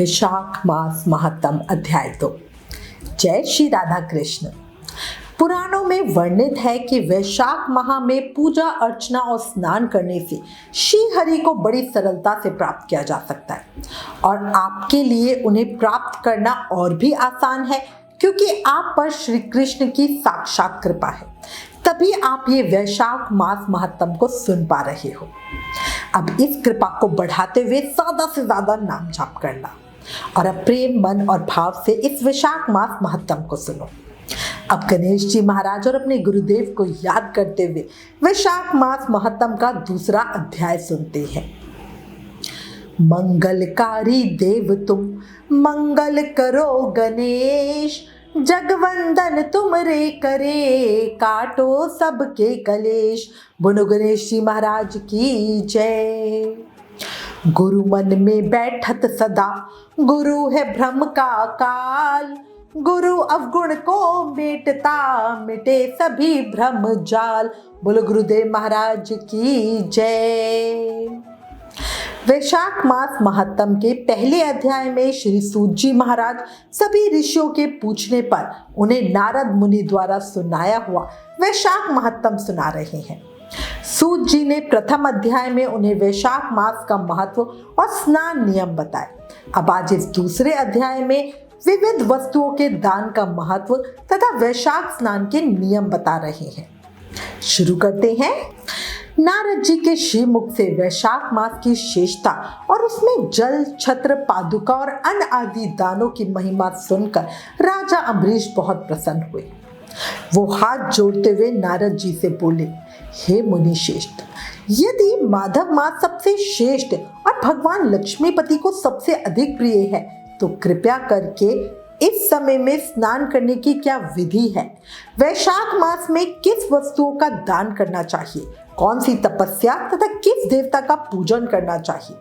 वैशाख मास महात्म अध्याय 2। जय श्री राधा कृष्ण। पुराणों में वर्णित है कि वैशाख माह में पूजा अर्चना और स्नान करने से श्री हरि को बड़ी सरलता से प्राप्त किया जा सकता है और आपके लिए उन्हें प्राप्त करना और भी आसान है, क्योंकि आप पर श्री कृष्ण की साक्षात कृपा है। तभी आप ये वैशाख मास महात्म को सुन पा रहे हो। अब इस कृपा को बढ़ाते हुए ज्यादा से ज्यादा नाम जाप करना और अब प्रेम मन और भाव से इस वैशाख मास महात्म को सुनो। अब गणेश जी महाराज और अपने गुरुदेव को याद करते हुए वैशाख मास महात्म का दूसरा अध्याय सुनते हैं। मंगलकारी देव तुम, मंगल करो गणेश, जगवंदन तुमरे करे, काटो सबके कलेश। बोलो गणेश जी महाराज की जय। गुरु मन में बैठत सदा, गुरु है भ्रम का काल, गुरु अवगुण को मेटता, मिटे सभी भ्रम जाल। बोलो गुरुदेव महाराज की जय। वैशाख मास महात्म के पहले अध्याय में श्री सूत जी महाराज सभी ऋषियों के पूछने पर उन्हें नारद मुनि द्वारा सुनाया हुआ वैशाख महात्म सुना रहे हैं। सूत जी ने प्रथम अध्याय में उन्हें वैशाख मास का महत्व और स्नान नियम बताए। अब आज इस दूसरे अध्याय में विविध वस्तुओं के दान का महत्व तथा वैशाख स्नान के नियम बता रहे हैं। शुरू करते हैं। नारद जी के श्रीमुख से वैशाख मास की श्रेष्ठता और उसमें जल, छत्र, पादुका और अन्न आदि दानों की महिमा सुनकर राजा अम्बरीश बहुत प्रसन्न हुए। वो हाथ जोड़ते हुए नारद जी से बोले, हे मुनि श्रेष्ठ, यदि माधव मास सबसे श्रेष्ठ और भगवान लक्ष्मीपति को सबसे अधिक प्रिय है तो कृपया करके इस समय में स्नान करने की क्या विधि है? वैशाख मास में किस वस्तुओं का दान करना चाहिए? कौन सी तपस्या तथा किस देवता का पूजन करना चाहिए?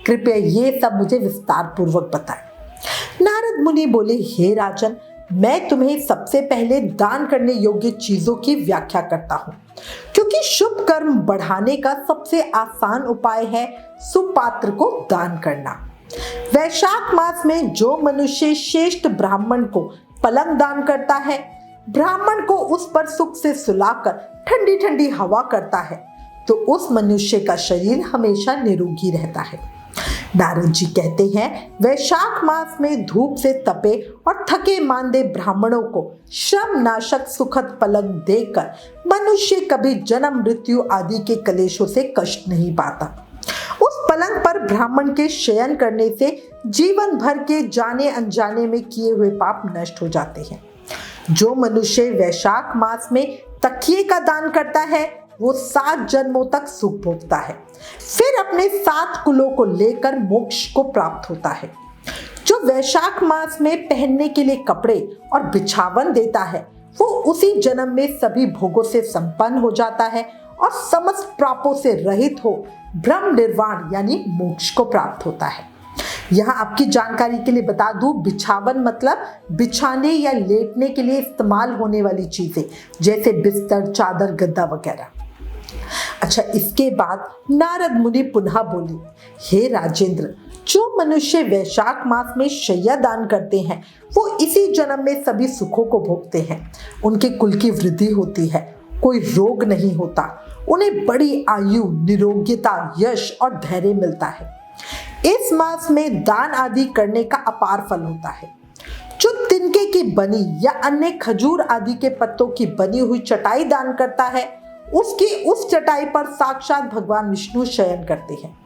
कृपया ये सब मुझे विस्तार पूर्वक बताएं। नारद मुनि बोले, हे राजन, मैं तुम्हें सबसे पहले दान करने योग्य चीजों की व्याख्या करता हूँ, क्योंकि शुभ कर्म बढ़ाने का सबसे आसान उपाय है सुपात्र को दान करना। वैशाख मास में जो मनुष्य श्रेष्ठ ब्राह्मण को पलंग दान करता है, ब्राह्मण को उस पर सुख से सुलाकर ठंडी ठंडी हवा करता है, तो उस मनुष्य का शरीर हमेशा निरोगी रहता है। नारद जी कहते हैं, वैशाख मास में धूप से तपे और थके मांदे ब्राह्मणों को श्रम नाशक सुखद पलंग देकर मनुष्य कभी जन्म मृत्यु आदि के कलेशों से कष्ट नहीं पाता। उस पलंग पर ब्राह्मण के शयन करने से जीवन भर के जाने अनजाने में किए हुए पाप नष्ट हो जाते हैं। जो मनुष्य वैशाख मास में तकिए का दान करता है वो 7 जन्मों तक सुख भोगता है, फिर अपने 7 कुलों को लेकर मोक्ष को प्राप्त होता है। जो वैशाख मास में पहनने के लिए कपड़े और बिछावन देता है वो उसी जन्म में सभी भोगों से संपन्न हो जाता है और समस्त पापों से रहित हो ब्रह्म निर्वाण यानी मोक्ष को प्राप्त होता है। यहाँ आपकी जानकारी के लिए बता दूं, बिछावन मतलब बिछाने या लेटने के लिए इस्तेमाल होने वाली चीजें, जैसे बिस्तर, चादर, गद्दा वगैरह। अच्छा, इसके बाद नारद मुनि पुनः बोले, हे राजेंद्र, जो मनुष्य वैशाख मास में शय्या दान करते हैं वो इसी जन्म में सभी सुखों को भोगते हैं। उनके कुल की वृद्धि होती है, कोई रोग नहीं होता, उन्हें बड़ी आयु, निरोग्यता, यश और धैर्य मिलता है। इस मास में दान आदि करने का अपार फल होता है। जो तिनके की बनी या अन्य खजूर आदि के पत्तों की बनी हुई चटाई दान करता है उसकी उस चटाई पर साक्षात भगवान विष्णु शयन करते हैं।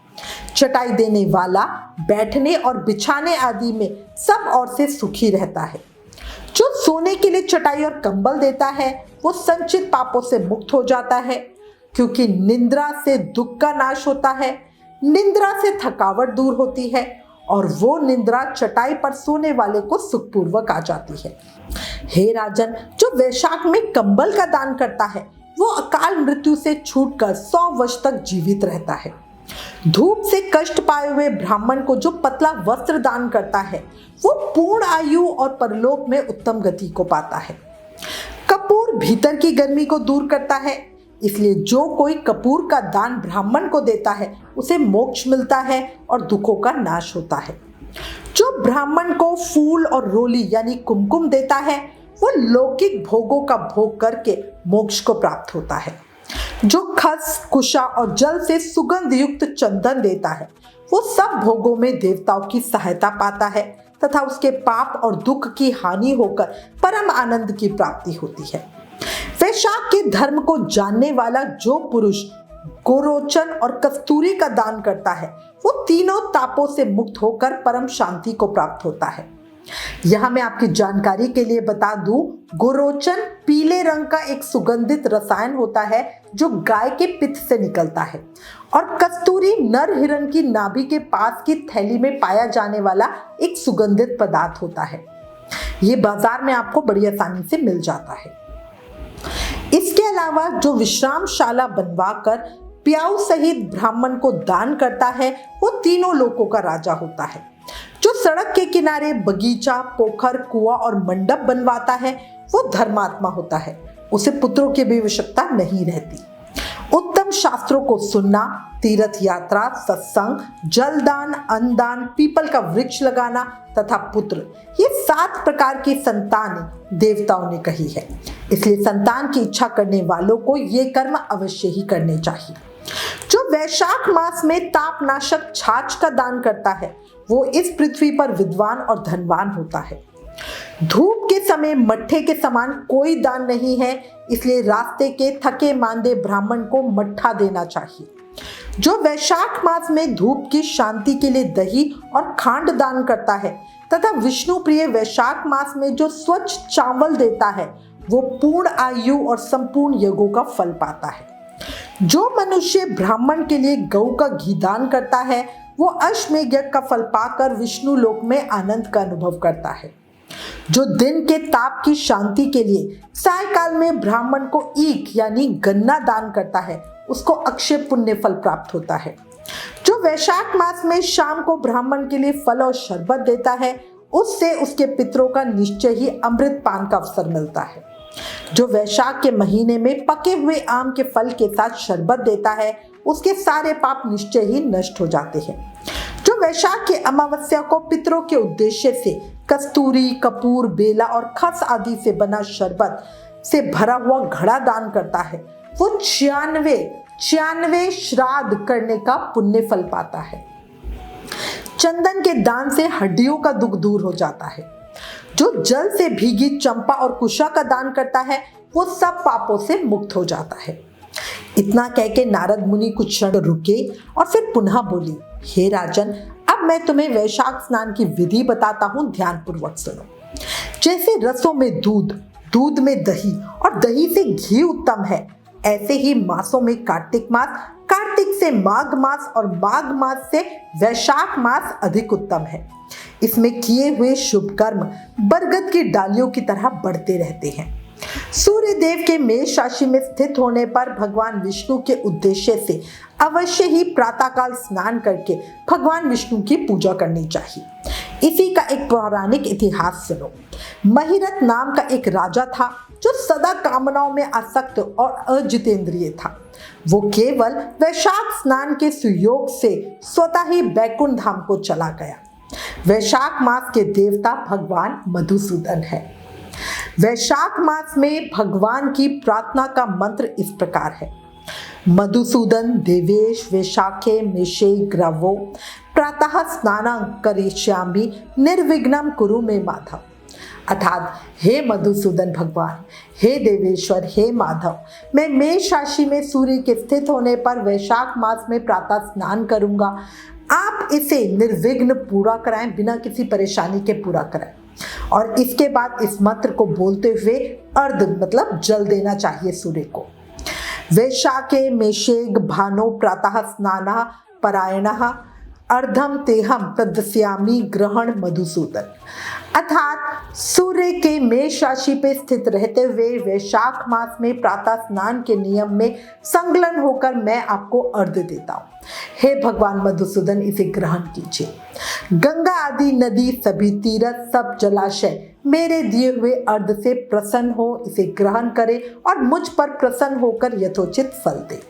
चटाई देने वाला बैठने और बिछाने आदि में सब ओर से सुखी रहता है। जो सोने के लिए चटाई और कंबल देता है वो संचित पापों से मुक्त हो जाता है, क्योंकि निंद्रा से दुख का नाश होता है, निंद्रा से थकावट दूर होती है और वो निंद्रा चटाई पर सोने वाले को सुखपूर्वक आ जाती है। हे राजन, जो वैशाख में कंबल का दान करता है वो अकाल मृत्यु से छूटकर 100 वर्ष तक जीवित रहता है। धूप से कष्ट पाए हुए ब्राह्मण को जो पतला वस्त्र दान करता है वो पूर्ण आयु और परलोक में उत्तम गति को पाता है। कपूर भीतर की गर्मी को दूर करता है, इसलिए जो कोई कपूर का दान ब्राह्मण को देता है उसे मोक्ष मिलता है और दुखों का नाश होता है। जो ब्राह्मण को फूल और रोली यानी कुमकुम देता है वो लौकिक भोगों का भोग करके मोक्ष को प्राप्त होता है। जो खस, कुशा और जल से सुगंध युक्त चंदन देता है वो सब भोगों में देवताओं की सहायता पाता है तथा उसके पाप और दुख की हानि होकर परम आनंद की प्राप्ति होती है। वैशाख के धर्म को जानने वाला जो पुरुष गोरोचन और कस्तूरी का दान करता है वो तीनों तापों से मुक्त होकर परम शांति को प्राप्त होता है। यहाँ मैं आपकी जानकारी के लिए बता दूं, गोरोचन पीले रंग का एक सुगंधित रसायन होता है जो गाय के पित्त से निकलता है और कस्तूरी नर हिरण की नाभि के पास की थैली में पाया जाने वाला एक सुगंधित पदार्थ होता है। ये बाजार में आपको बड़ी आसानी से मिल जाता है। इसके अलावा जो विश्रामशाला बनवाकर प्याऊ सहित ब्राह्मण को दान करता है वो तीनों लोकों का राजा होता है। जो सड़क के किनारे बगीचा, पोखर, कुआं और मंडप बनवाता है वो धर्मात्मा होता है, उसे पुत्रों की भी आवश्यकता नहीं रहती। उत्तम शास्त्रों को सुनना, तीर्थ यात्रा, सत्संग, जलदान, अन्नदान, पीपल का वृक्ष लगाना तथा पुत्र, ये 7 प्रकार की संतान देवताओं ने कही है। इसलिए संतान की इच्छा करने वालों को ये कर्म अवश्य ही करने चाहिए। जो वैशाख मास में तापनाशक छाछ का दान करता है वो इस पृथ्वी पर विद्वान और धनवान होता है। धूप के समय मट्ठे के समान कोई दान नहीं है, इसलिए रास्ते के थके मांदे ब्राह्मण को मट्ठा देना चाहिए। जो वैशाख मास में धूप की शांति के लिए दही और खांड दान करता है तथा विष्णु प्रिय वैशाख मास में जो स्वच्छ चावल देता है वो पूर्ण आयु और संपूर्ण यज्ञों का फल पाता है। जो मनुष्य ब्राह्मण के लिए गौ का घी दान करता है वो अश्वमेध यज्ञ का फल पाकर विष्णु लोक में आनंद का अनुभव करता है। जो दिन के ताप की शांति के लिए सायकाल में ब्राह्मण को ईख यानी गन्ना दान करता है उसको अक्षय पुण्य फल प्राप्त होता है। जो वैशाख मास में शाम को ब्राह्मण के लिए फल और शरबत देता है उससे उसके पितरों का निश्चय ही अमृत पान का अवसर मिलता है। जो वैशाख के महीने में पके हुए आम के फल के साथ शरबत देता है उसके सारे पाप निश्चय ही नष्ट हो जाते हैं। जो वैशाख की अमावस्या को पितरों के उद्देश्य से कस्तूरी, कपूर, बेला और खस आदि से बना शरबत से भरा हुआ घड़ा दान करता है वो 96 श्राद्ध करने का पुण्य फल पाता है। चंदन के दान से हड्डियों का दुख दूर हो जाता है। जो जल से भीगी चंपा और कुशा का दान करता है वो सब पापों से मुक्त हो जाता है। इतना कह के नारद मुनि कुछ क्षण रुके और फिर पुनः बोली, हे राजन, अब मैं तुम्हें वैशाख स्नान की विधि बताता हूँ, ध्यान पूर्वक सुनो। जैसे रसों में दूध, दूध में दही और दही से घी उत्तम है, ऐसे ही मासों में कार्तिक मास, कार्तिक से माघ मास और माघ मास से वैशाख मास अधिक उत्तम है। इसमें किए हुए शुभ कर्म बरगद की डालियों की तरह बढ़ते रहते हैं। सूर्य देव के मेष राशि में स्थित होने पर भगवान विष्णु के उद्देश्य से अवश्य ही प्रातःकाल स्नान करके भगवान विष्णु की पूजा करनी चाहिए। इसी का एक पौराणिक इतिहास सुनो। महिरथ नाम का एक राजा था जो सदा कामनाओं में आसक्त और अजितेंद्रिय था। वो केवल वैशाख स्नान के सुयोग से स्वतः ही बैकुंठ धाम को चला गया। वैशाख मास के देवता भगवान मधुसूदन है। वैशाख मास में भगवान की प्रार्थना का मंत्र इस प्रकार है, मधुसूदन देवेश वैशाखे मेषे ग्रवो प्रातः स्नानं करिष्यामि निर्विघ्नं कुरु मे माधव। अर्थात हे मधुसूदन भगवान, हे देवेश्वर, हे माधव, मैं मेष राशि में सूर्य के स्थित होने पर वैशाख मास में प्रातः स्नान करूंगा। आप इसे निर्विघ्न पूरा कराएं, बिना किसी परेशानी के पूरा कराएं। और इसके बाद इस मंत्र को बोलते हुए अर्ध मतलब जल देना चाहिए सूर्य को। वैशाखे मेषेग भानो प्रातः स्नानः परायणः अर्धम तेहम प्रदस्यामि ग्रहण मधुसूदन। अर्थात सूर्य के मेष राशि पे स्थित रहते हुए वैशाख मास में प्रातः स्नान के नियम में संलग्न होकर मैं आपको अर्घ देता हूँ। हे भगवान मधुसूदन, इसे ग्रहण कीजिए। गंगा आदि नदी, सभी तीर्थ, सब जलाशय मेरे दिए हुए अर्घ से प्रसन्न हो, इसे ग्रहण करें और मुझ पर प्रसन्न होकर यथोचित फल दे।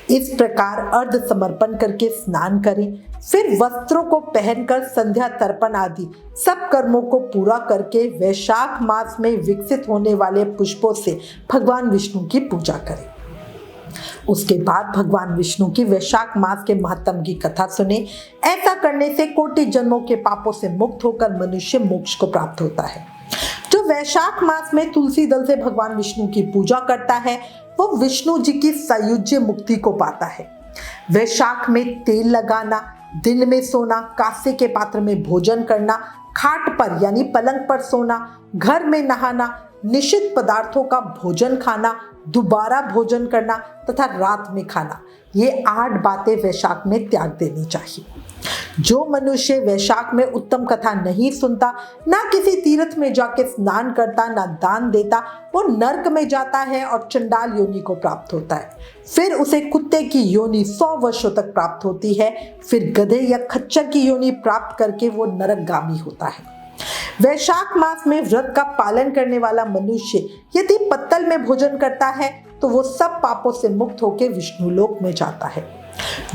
इस प्रकार अर्घ समर्पण करके स्नान करें। फिर वस्त्रों को पहनकर संध्या तर्पण आदि सब कर्मों को पूरा करके वैशाख मास में विकसित होने वाले पुष्पों से भगवान विष्णु की पूजा करें। उसके बाद भगवान विष्णु की वैशाख मास के महत्व की कथा सुने। ऐसा करने से कोटि जन्मों के पापों से मुक्त होकर मनुष्य मोक्ष को प्राप्त होता है। जो वैशाख मास में तुलसी दल से भगवान विष्णु की पूजा करता है वो विष्णु जी की सायुज्य मुक्ति को पाता है। वैशाख में तेल लगाना, दिन में सोना, कांसे के पात्र में भोजन करना, खाट पर यानी पलंग पर सोना, घर में नहाना, निषिद्ध पदार्थों का भोजन खाना, दोबारा भोजन करना तथा रात में खाना, ये 8 बातें वैशाख में त्याग देनी चाहिए। जो मनुष्य वैशाख में उत्तम कथा नहीं सुनता, ना किसी तीर्थ में जाके स्नान करता, ना दान देता, वो नरक में जाता है और चंडाल योनि को प्राप्त होता है। फिर उसे कुत्ते की योनि 100 वर्षों तक प्राप्त होती है। फिर गधे या खच्चर की योनि प्राप्त करके वो नरकगामी होता है। वैशाख मास में व्रत का पालन करने वाला मनुष्य यदि पत्तल में भोजन करता है तो वो सब पापों से मुक्त होकर विष्णु लोक में जाता है।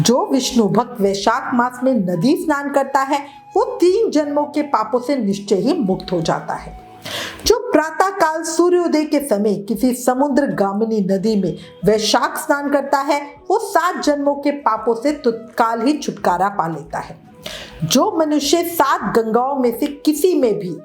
जो विष्णु भक्त वैशाख मास में नदी स्नान करता है वो 3 जन्मों के पापों से निश्चय ही मुक्त हो जाता है। जो प्रातः काल सूर्योदय के समय किसी समुद्र गामिनी नदी में वैशाख स्नान करता है वो 7 जन्मों के पापों से तत्काल ही छुटकारा पा लेता है। जो मनुष्य 7 गंगाओं में से किसी में भी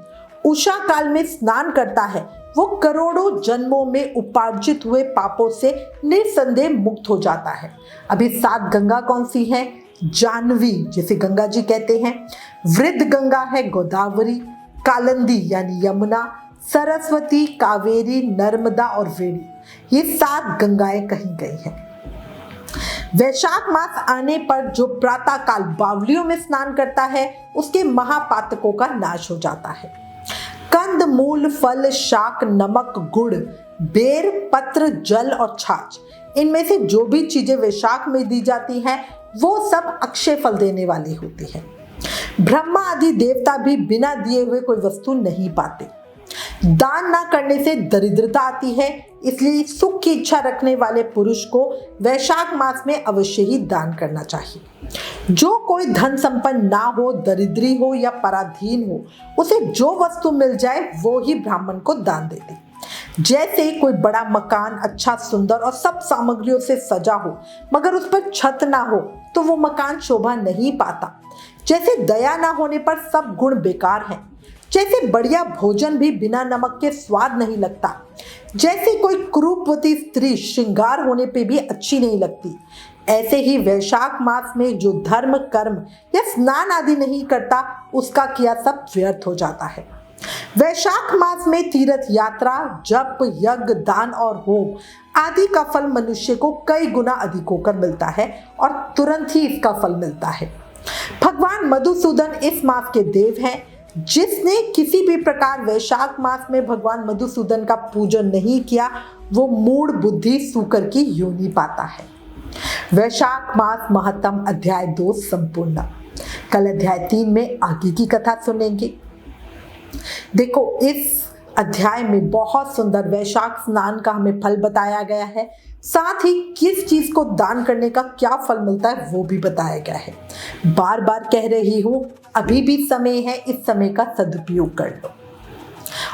उषा काल में स्नान करता है वो करोड़ों जन्मों में उपार्जित हुए पापों से निसंदेह मुक्त हो जाता है। अभी 7 गंगा कौन सी हैं? जानवी जिसे गंगा जी कहते हैं, वृद्ध गंगा है गोदावरी, कालिंदी यानी यमुना, सरस्वती, कावेरी, नर्मदा और वेणी, ये 7 गंगाएं कही गई हैं। वैशाख मास आने पर जो प्रातः काल बावलियों में स्नान करता है उसके महापातकों का नाश हो जाता है। कंद, मूल, फल, शाक, नमक, गुड़, बेर, पत्र, जल और छाछ, इनमें से जो भी चीजें वैशाख में दी जाती हैं वो सब अक्षय फल देने वाली होती हैं। ब्रह्मा आदि देवता भी बिना दिए हुए कोई वस्तु नहीं पाते। दान ना करने से दरिद्रता आती है, इसलिए सुख की इच्छा रखने वाले पुरुष को वैशाख मास में अवश्य ही दान करना चाहिए। जो कोई धन संपन्न ना हो, दरिद्री हो या पराधीन हो, उसे जो वस्तु मिल जाए वो ही ब्राह्मण को दान दे दे। जैसे कोई बड़ा मकान अच्छा, सुंदर और सब सामग्रियों से सजा हो मगर उस पर छत ना हो तो वो मकान शोभा नहीं पाता। जैसे दया ना होने पर सब गुण बेकार हैं। जैसे बढ़िया भोजन भी बिना नमक के स्वाद नहीं लगता। जैसे कोई कुरूपवती स्त्री श्रृंगार होने पे भी अच्छी नहीं लगती, ऐसे ही वैशाख मास में जो धर्म, कर्म या स्नान आदि नहीं करता उसका किया सब व्यर्थ हो जाता है। वैशाख मास में तीर्थ यात्रा, जप, यज्ञ, दान और होम आदि का फल मनुष्य को कई गुना अधिक होकर मिलता है और तुरंत ही इसका फल मिलता है। भगवान मधुसूदन इस मास के देव हैं। जिसने किसी भी प्रकार वैशाख मास में भगवान मधुसूदन का पूजन नहीं किया वो मूढ़ बुद्धि सूकर की योनि पाता है। वैशाख मास महत्तम अध्याय 2 संपूर्ण। कल अध्याय 3 में आगे की कथा सुनेंगे। देखो, इस अध्याय में बहुत सुंदर वैशाख स्नान का हमें फल बताया गया है, साथ ही किस चीज को दान करने का क्या फल मिलता है वो भी बताया गया है। बार बार कह रही हूं, अभी भी समय है, इस समय का सदुपयोग कर लो।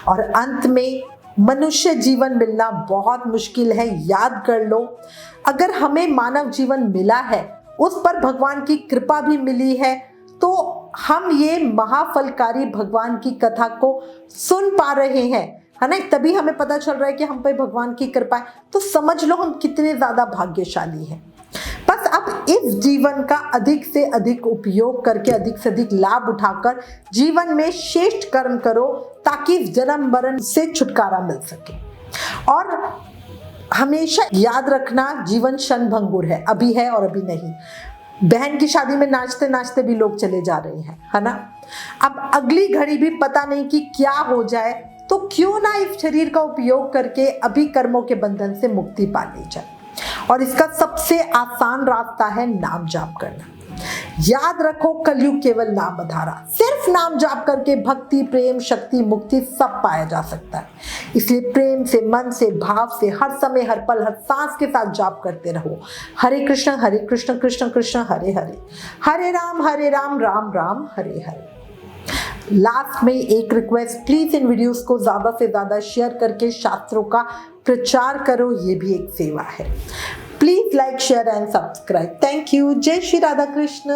और अंत में मनुष्य जीवन मिलना बहुत मुश्किल है, याद कर लो। अगर हमें मानव जीवन मिला है, उस पर भगवान की कृपा भी मिली है, तो हम ये महाफलकारी भगवान की कथा को सुन पा रहे हैं, है ना, तभी हमें पता चल रहा है कि हम पे भगवान की कृपा है। तो समझ लो हम कितने ज्यादा भाग्यशाली हैं। बस अब इस जीवन का अधिक से अधिक उपयोग करके, अधिक से अधिक लाभ उठाकर जीवन में श्रेष्ठ कर्म करो ताकि जन्म मरण से छुटकारा मिल सके। और हमेशा याद रखना, जीवन क्षणभंगुर है, अभी है और अभी नहीं। बहन की शादी में नाचते नाचते भी लोग चले जा रहे हैं, है ना। अब अगली घड़ी भी पता नहीं कि क्या हो जाए, तो क्यों ना इस शरीर का उपयोग करके अभी कर्मों के बंधन से मुक्ति पा ली जाए। और इसका सबसे आसान रास्ता है नाम जाप करना। याद रखो, कलयुग केवल नाम आधारा। सिर्फ नाम जाप करके भक्ति, प्रेम, शक्ति, मुक्ति सब पाया जा सकता है। इसलिए प्रेम से, मन से, भाव से, हर समय, हर पल, हर सांस के साथ जाप करते रहो। हरे कृष्ण कृष्ण कृष्ण हरे हरे, हरे राम राम राम हरे हरे। लास्ट में एक रिक्वेस्ट, प्लीज इन वीडियोस को ज्यादा से ज्यादा शेयर करके शास्त्रों का प्रचार करो, ये भी एक सेवा है। Please like, share and subscribe. Thank you. जय श्री राधा कृष्ण।